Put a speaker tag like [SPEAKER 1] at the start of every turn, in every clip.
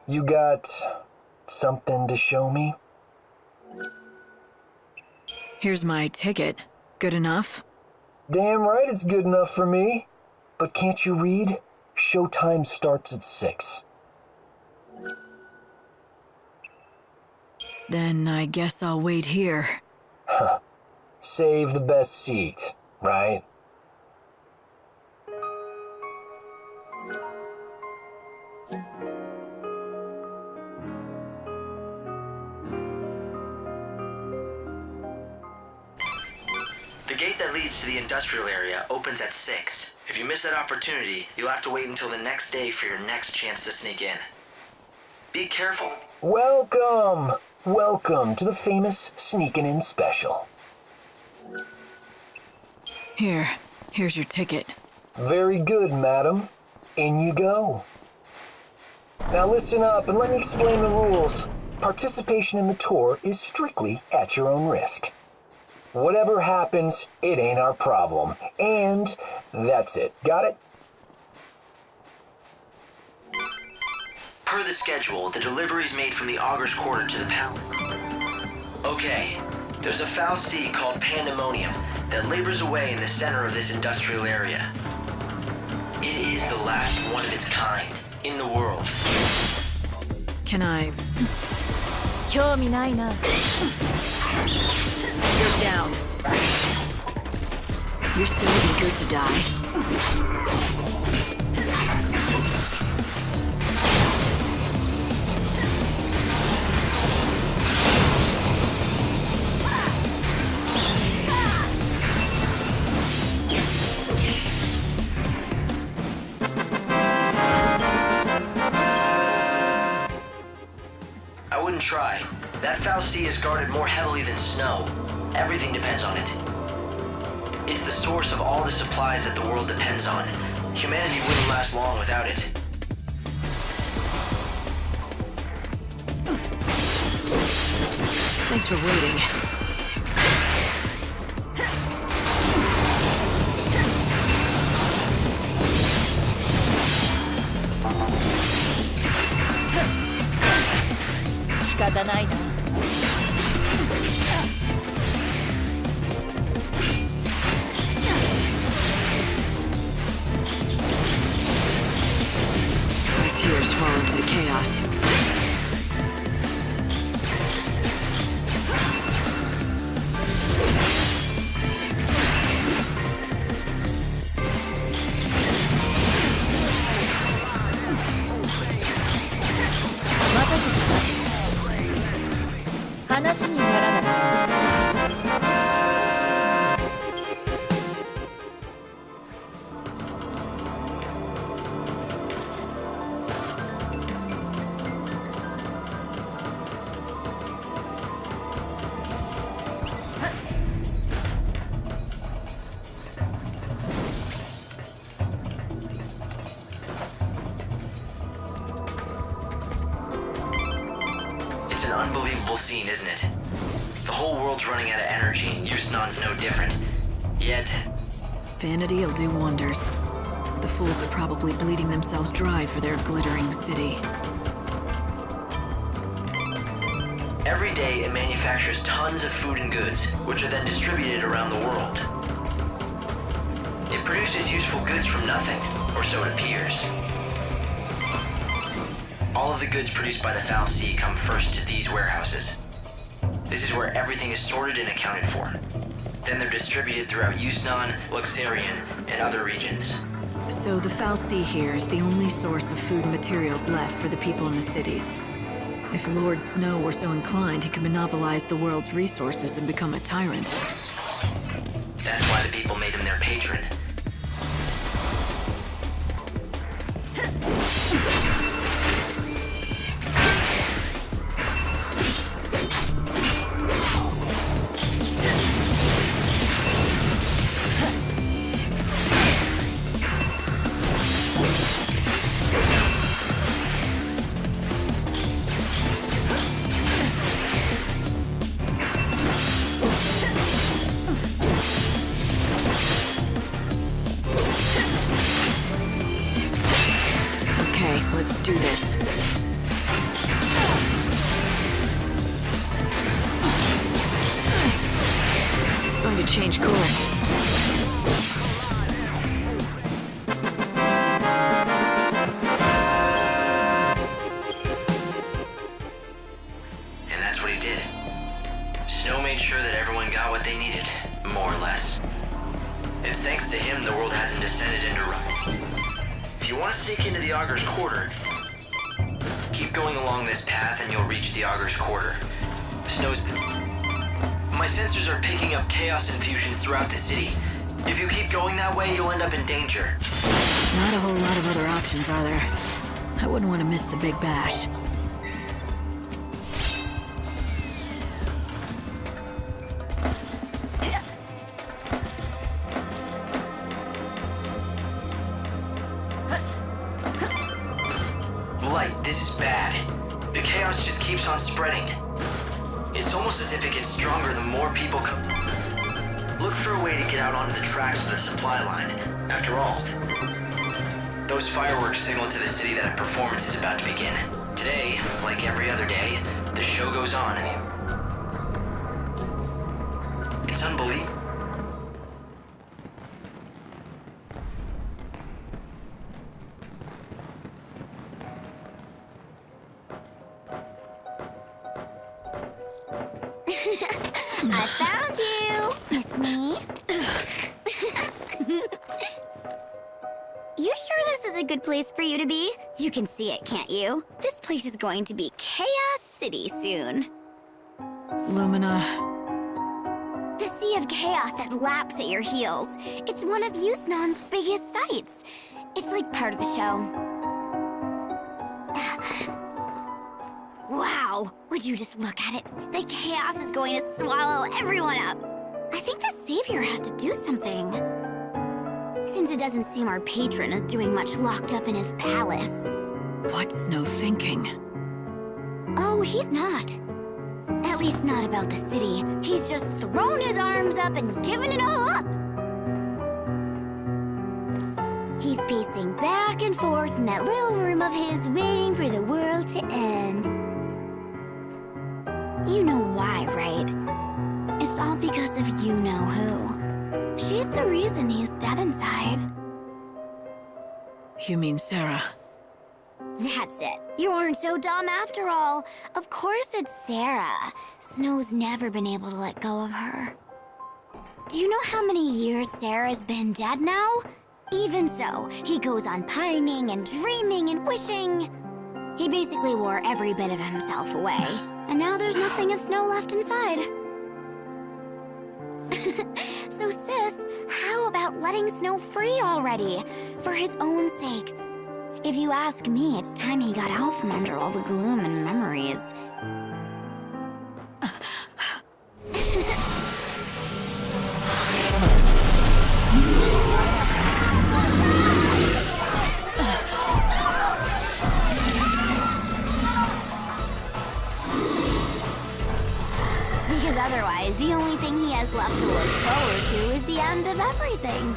[SPEAKER 1] You got something to show me?
[SPEAKER 2] Here's my ticket. Good enough?
[SPEAKER 1] Damn right it's good enough for me. But can't you read? Showtime starts at 6.
[SPEAKER 2] Then I guess I'll wait here.
[SPEAKER 1] Huh. Save the best seat, right?
[SPEAKER 3] The gate that leads to the industrial area opens at 6. If you miss that opportunity, you'll have to wait until the next day for your next chance to sneak in. Be careful.
[SPEAKER 1] Welcome! Welcome to the famous Sneakin' In special.
[SPEAKER 2] Here's your ticket.
[SPEAKER 1] Very good, madam. In you go. Now listen up and let me explain the rules. Participation in the tour is strictly at your own risk. Whatever happens, it ain't our problem. And that's it. Got it?
[SPEAKER 3] Per the schedule, the delivery's made from the Augur's Quarter to the palace. Okay, there's a foul sea called Pandemonium that labors away in the center of this industrial area. It is the last one of its kind in the world.
[SPEAKER 2] Can I...
[SPEAKER 4] 興味ないな。
[SPEAKER 2] You're down. You're so eager to die.
[SPEAKER 3] I wouldn't try. That foul sea is guarded more heavily than snow. Everything depends on it. It's the source of all the supplies that the world depends on. Humanity wouldn't last long without it.
[SPEAKER 2] Thanks for waiting. My tears fall into the chaos.
[SPEAKER 3] It's an unbelievable scene, isn't it? The whole world's running out of energy, and XIII's no different. Yet...
[SPEAKER 2] Vanity will do wonders. The fools are probably bleeding themselves dry for their glittering city.
[SPEAKER 3] Every day, it manufactures tons of food and goods, which are then distributed around the world. It produces useful goods from nothing, or so it appears. All of the goods produced by the Foul Sea come first to these warehouses. This is where everything is sorted and accounted for. Then they're distributed throughout XIII, XIII, and other regions.
[SPEAKER 2] So the Foul Sea here is the only source of food and materials left for the people in the cities. If Lord Snow were so inclined, he could monopolize the world's resources and become a tyrant.
[SPEAKER 3] That's why the people made him their patron.
[SPEAKER 2] change course.
[SPEAKER 3] And that's what he did. Snow made sure that everyone got what they needed, more or less. It's thanks to him the world hasn't descended into rot. If you want to sneak into the Augur's Quarter, keep going along this path and you'll reach the Augur's Quarter. Snow's been... My sensors are picking up chaos infusions throughout the city. If you keep going that way, you'll end up in danger.
[SPEAKER 2] Not a whole lot of other options, are there? I wouldn't want to miss the big bash.
[SPEAKER 3] Light, this is bad. The chaos just keeps on spreading. It's almost as if it gets stronger the more people come. Look for a way to get out onto the tracks of the supply line. After all, those fireworks signal to the city that a performance is about to begin. Today, like every other day, the show goes on. It's unbelievable.
[SPEAKER 5] I found you! Miss me? You sure this is a good place for you to be? You can see it, can't you? This place is going to be Chaos City soon.
[SPEAKER 2] Lumina...
[SPEAKER 5] The Sea of Chaos that laps at your heels. It's one of Yusnaan's biggest sights. It's like part of the show. Wow, would you just look at it? The chaos is going to swallow everyone up. I think the Savior has to do something. Since it doesn't seem our patron is doing much locked up in his palace.
[SPEAKER 2] What's Snow thinking?
[SPEAKER 5] Oh, he's not. At least not about the city. He's just thrown his arms up and given it all up. He's pacing back and forth in that little room of his, waiting for the world to end. You know why, right? It's all because of you-know-who. She's the reason he's dead inside.
[SPEAKER 2] You mean Sarah?
[SPEAKER 5] That's it. You aren't so dumb after all. Of course it's Sarah. Snow's never been able to let go of her. Do you know how many years Sarah's been dead now? Even so, he goes on pining and dreaming and wishing. He basically wore every bit of himself away. And now there's nothing of Snow left inside. So sis, how about letting Snow free already? For his own sake. If you ask me, it's time he got out from under all the gloom and memories. Because otherwise, the only thing he has left to look forward to is the end of everything.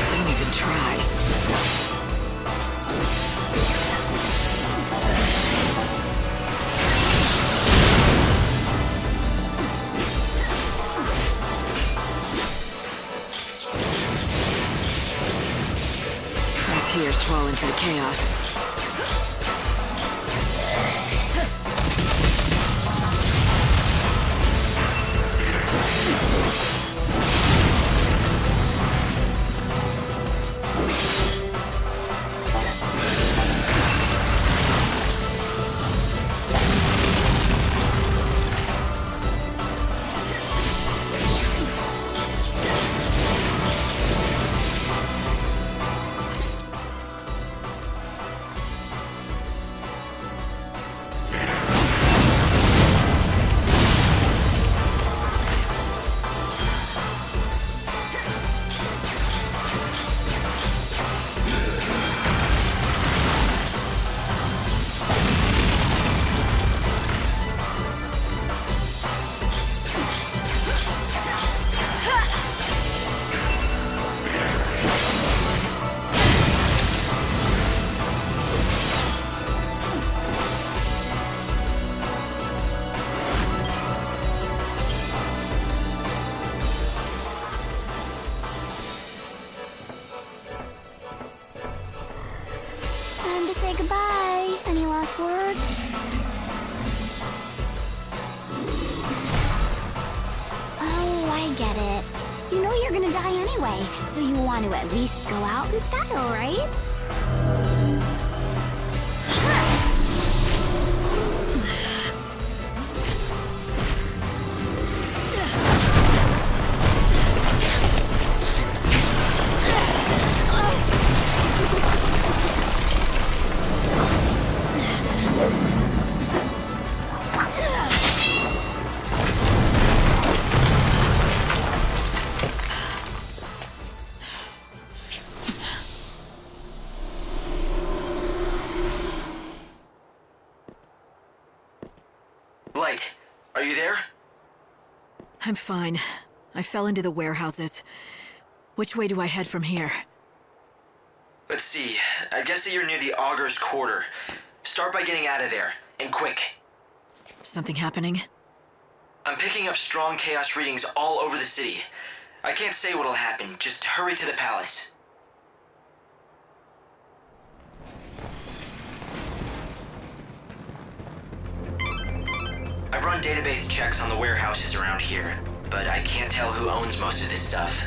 [SPEAKER 2] Don't even try. My tears fall into the chaos.
[SPEAKER 5] passwords? Oh, I get it. You know you're gonna die anyway, so you want to at least go out in style, right?
[SPEAKER 3] Light, are you there?
[SPEAKER 2] I'm fine. I fell into the warehouses. Which way do I head from here?
[SPEAKER 3] Let's see. I guess that you're near the Augur's Quarter. Start by getting out of there, and quick.
[SPEAKER 2] Something happening?
[SPEAKER 3] I'm picking up strong chaos readings all over the city. I can't say what'll happen. Just hurry to the palace. I've run database checks on the warehouses around here, but I can't tell who owns most of this stuff.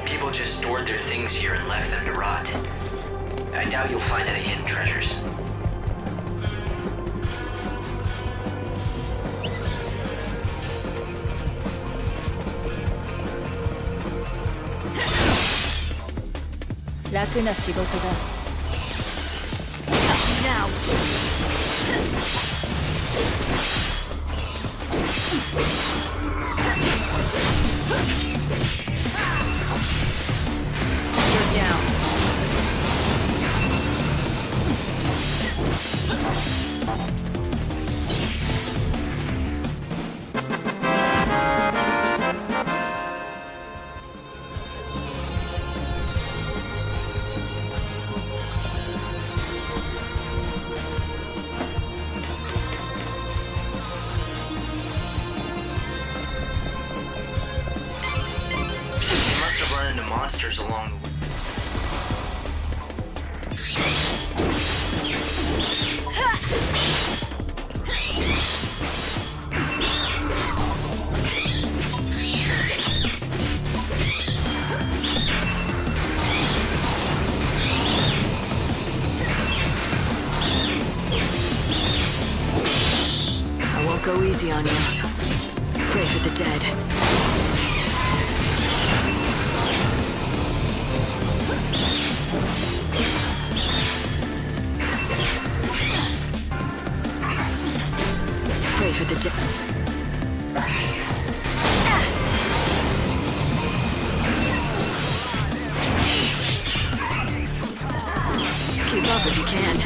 [SPEAKER 3] People just stored their things here and left them to rot. I doubt you'll find any hidden treasures.
[SPEAKER 4] 楽な仕事だ。
[SPEAKER 2] Now! You're down.
[SPEAKER 3] Monsters along the way.
[SPEAKER 2] I won't go easy on you. Pray for the dead. Pray for the dead. Keep up if you can.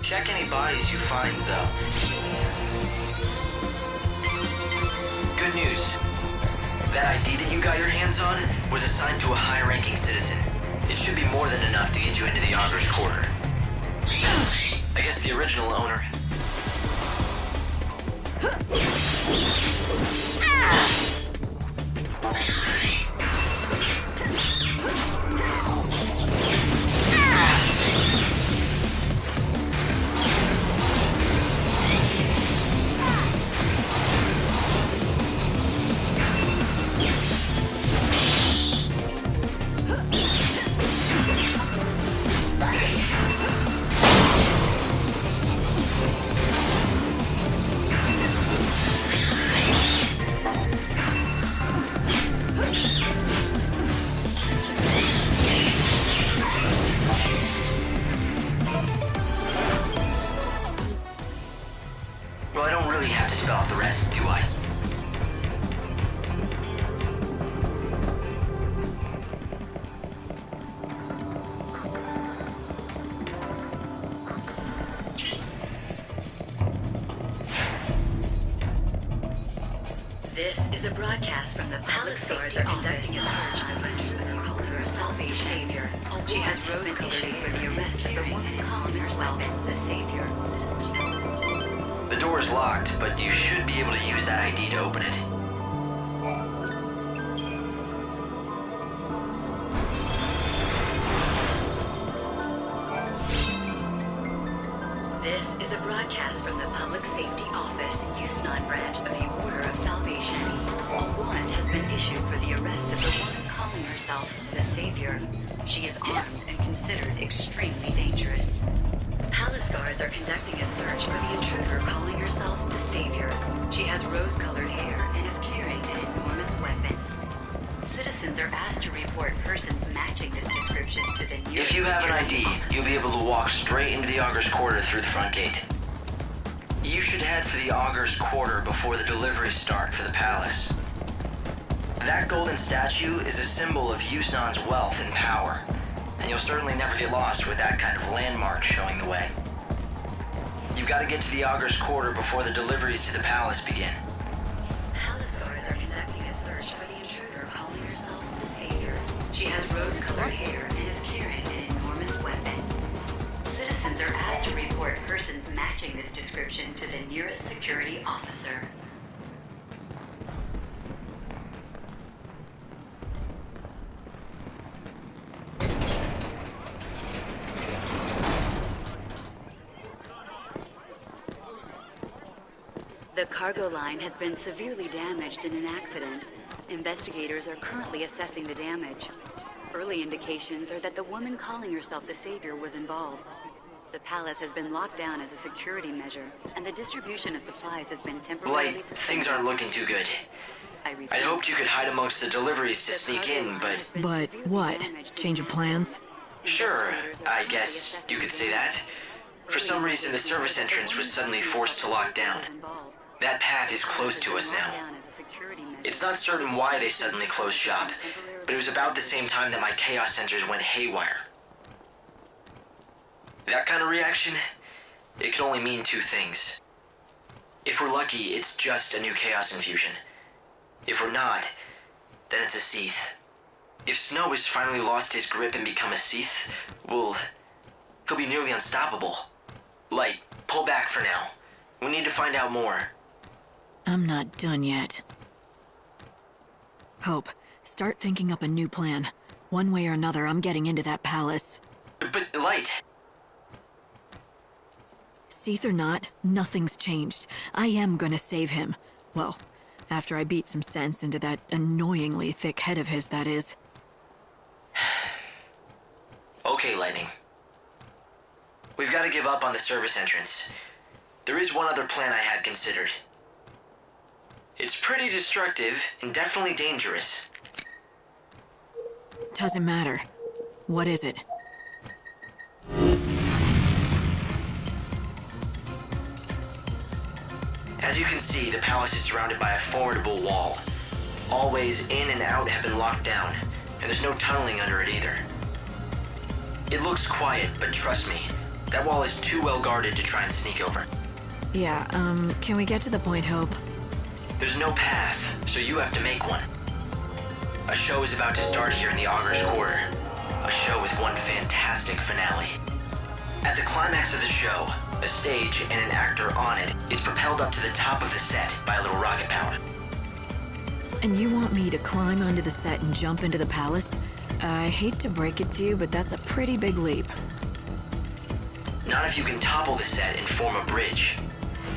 [SPEAKER 3] Check any bodies you find, though. Good news. That ID that you got your hands on was assigned to a high-ranking citizen. It should be more than enough to get you into the Augur's Quarter. I guess the original owner... Well, I don't really have to spell out the rest, do I?
[SPEAKER 6] This is a broadcast from the public stores are conducting a search on her salvation savior. She has rose-colored for the arrest of the woman calling herself the savior.
[SPEAKER 3] The door is locked, but you should be able to use that ID to open it.
[SPEAKER 6] This is a broadcast from the Public Safety Office, XIII branch of the Order of Salvation. A warrant has been issued for the arrest of the woman calling herself the Savior. She is armed and considered extremely dangerous. Palace guards are conducting a search for the intruder calling herself the Savior. She has rose-colored hair and is carrying an enormous weapon. Citizens are asked to report persons matching this description to the nearest...
[SPEAKER 3] If you have an ID,
[SPEAKER 6] security
[SPEAKER 3] you'll be able to walk straight into the Augur's Quarter through the front gate. You should head for the Augur's Quarter before the deliveries start for the palace. That golden statue is a symbol of XIII's wealth and power, and you'll certainly never get lost with that kind of landmark showing the way. You've got to get to the Augur's Quarter before the deliveries to the palace begin.
[SPEAKER 6] Palace guards are conducting a search for the intruder calling herself the Savior. She has rose-colored hair and is carrying an enormous weapon. Citizens are asked to report persons matching this description to the nearest security officer. The cargo line has been severely damaged in an accident. Investigators are currently assessing the damage. Early indications are that the woman calling herself the Savior was involved. The palace has been locked down as a security measure, and the distribution of supplies has been temporarily
[SPEAKER 3] Light, things aren't looking too good. I'd hoped you could hide amongst the deliveries to sneak in, but...
[SPEAKER 2] But what? Change of plans?
[SPEAKER 3] Sure, I guess you could say that. For some reason, the service entrance was suddenly forced to lock down. That path is close to us now. It's not certain why they suddenly closed shop, but it was about the same time that my chaos sensors went haywire. That kind of reaction, it can only mean two things. If we're lucky, it's just a new chaos infusion. If we're not, then it's a XIII. If Snow has finally lost his grip and become a XIII, well, he'll be nearly unstoppable. Light, pull back for now. We need to find out more.
[SPEAKER 2] I'm not done yet. Hope, start thinking up a new plan. One way or another, I'm getting into that palace.
[SPEAKER 3] But, Light...
[SPEAKER 2] XIII or not, nothing's changed. I am gonna save him. Well, after I beat some sense into that annoyingly thick head of his, that is.
[SPEAKER 3] Okay, Lightning. We've got to give up on the service entrance. There is one other plan I had considered. It's pretty destructive and definitely dangerous.
[SPEAKER 2] Doesn't matter. What is it?
[SPEAKER 3] As you can see, the palace is surrounded by a formidable wall. All ways in and out have been locked down, and there's no tunneling under it either. It looks quiet, but trust me, that wall is too well guarded to try and sneak over.
[SPEAKER 2] Yeah, can we get to the point, Hope?
[SPEAKER 3] There's no path, so you have to make one. A show is about to start here in the Augur's Quarter. A show with one fantastic finale. At the climax of the show, a stage and an actor on it is propelled up to the top of the set by a little rocket power.
[SPEAKER 2] And you want me to climb onto the set and jump into the palace? I hate to break it to you, but that's a pretty big leap.
[SPEAKER 3] Not if you can topple the set and form a bridge.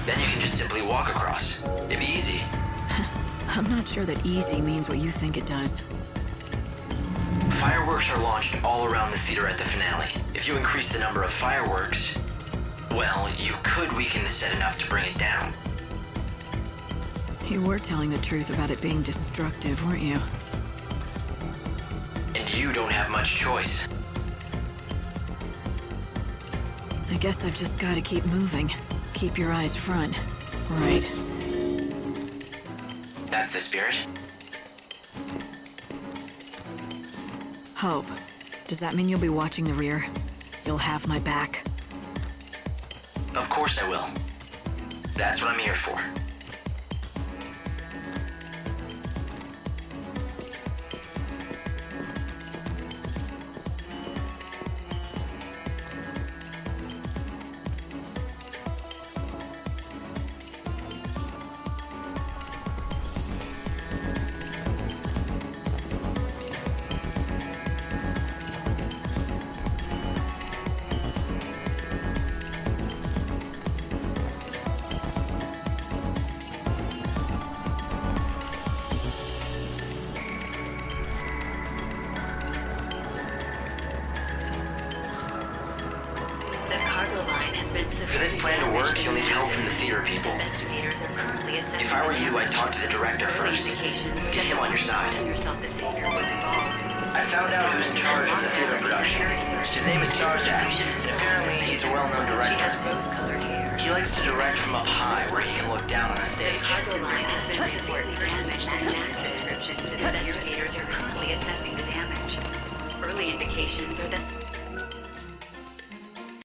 [SPEAKER 3] Then you can just simply walk across. It'd be easy.
[SPEAKER 2] I'm not sure that easy means what you think it does.
[SPEAKER 3] Fireworks are launched all around the theater at the finale. If you increase the number of fireworks, well, you could weaken the set enough to bring it down.
[SPEAKER 2] You were telling the truth about it being destructive, weren't you?
[SPEAKER 3] And you don't have much choice.
[SPEAKER 2] I guess I've just got to keep moving. Keep your eyes front. Right.
[SPEAKER 3] That's the spirit.
[SPEAKER 2] Hope, does that mean you'll be watching the rear? You'll have my back.
[SPEAKER 3] Of course I will. That's what I'm here for.
[SPEAKER 6] The cargo line has been
[SPEAKER 3] For this plan to work, you'll need help from the theater people.
[SPEAKER 6] Investigators are currently assessing.
[SPEAKER 3] If I were you, I'd talk to the director first. Get him on your side.
[SPEAKER 6] Yourself the savior was involved.
[SPEAKER 3] I found out who's in charge of the theater production. His name is Sarzak, and apparently he's a well-known
[SPEAKER 6] He
[SPEAKER 3] director.
[SPEAKER 6] has rose-colored hair.
[SPEAKER 3] He likes to direct from up high, where he can look down on the stage.
[SPEAKER 6] Cargo line has been reportedly damaged and tax descriptions. The investigators are currently assessing the damage. Early indications are that